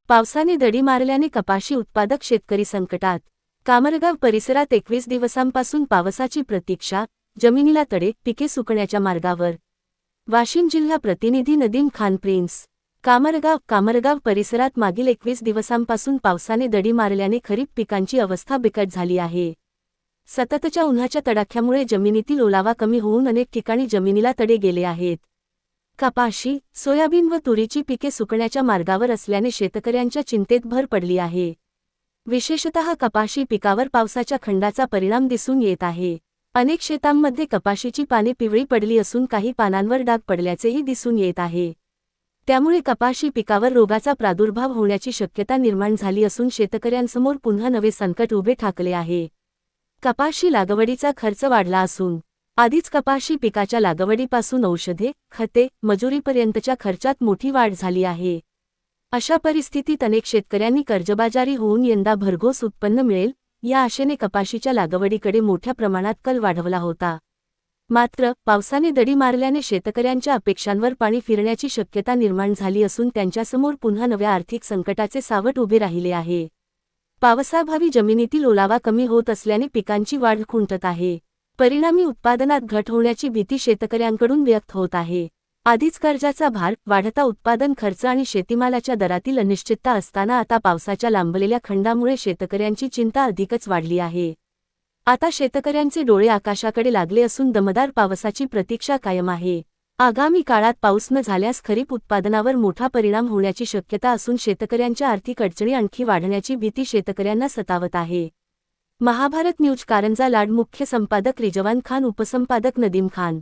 पावसाने दडी मारल्याने कपाशी उत्पादक शेतकरी संकटात। कामरगाव परिसरात 21 दिवसांपासून पावसाची प्रतीक्षा, जमिनीला तडे, पिके सुकण्याच्या मार्गावर। वाशिम जिल्हा प्रतिनिधी नदीम खान प्रिन्स। कामरगाव परिसरात मागील 21 दिवसांपासून पावसाने दडी मारल्याने खरीप पिकांची अवस्था बिकट झाली आहे। सततच्या उन्हाच्या तडाख्यामुळे जमिनीतील ओलावा कमी होऊन अनेक ठिकाणी जमिनीला तडे गेले आहेत। कपाशी, सोयाबीन व तुरीची पिके सुकण्याच्या मार्गावर असल्याने शेतकऱ्यांच्या चिंतेत भर पडली आहे। विशेषतः कपाशी पिकावर पावसाच्या खंडाचा परिणाम दिसून येत आहे। अनेक शेतांमध्ये कपाशीची पाने पिवळी पडली असून काही पानांवर डाग पडल्याचेही दिसून येत आहे। त्यामुळे कपाशी पिकावर रोगाचा प्रादुर्भाव होण्याची शक्यता निर्माण झाली असून शेतकऱ्यांसमोर पुन्हा नवे संकट उभे ठाकले आहे। कपाशी लागवडीचा खर्च वाढला असून आधीच कपाशी पिकाच्या लागवडीपासून औषधे, खते, मजुरीपर्यंतच्या खर्चात मोठी वाढ झाली आहे। अशा परिस्थितीत अनेक शेतकऱ्यांनी कर्जबाजारी होऊन यंदा भरघोस उत्पन्न मिळेल या आशेने कपाशीच्या लागवडीकडे मोठ्या प्रमाणात कल वाढवला होता। मात्र पावसाने दडी मारल्याने शेतकऱ्यांच्या अपेक्षांवर पाणी फिरण्याची शक्यता निर्माण झाली असून त्यांच्यासमोर पुन्हा नव्या आर्थिक संकटाचे सावट उभे राहिले आहे। पावसाभावी जमिनीतील ओलावा कमी होत असल्याने पिकांची वाढ खुंटत आहे। परिणामी उत्पादनात घट होण्याची भीती शेतकऱ्यांकडून व्यक्त होत आहे। आधीच कर्जाचा भार, वाढता उत्पादन खर्च आणि शेतीमालाच्या दरातील अनिश्चितता असताना आता पावसाच्या लांबलेल्या खंडामुळे शेतकऱ्यांची चिंता अधिकच वाढली आहे। आता शेतकऱ्यांचे डोळे आकाशाकडे लागले असून दमदार पावसाची प्रतीक्षा कायम आहे। आगामी काळात पाऊस न झाल्यास खरीप उत्पादनावर मोठा परिणाम होण्याची शक्यता असून शेतकऱ्यांच्या आर्थिक अडचणी आणखी वाढण्याची भीती शेतकऱ्यांना सतावत आहे। महाभारत न्यूज कारंजा लाड मुख्य संपादक रिजवान खान, उपसंपादक नदीम खान।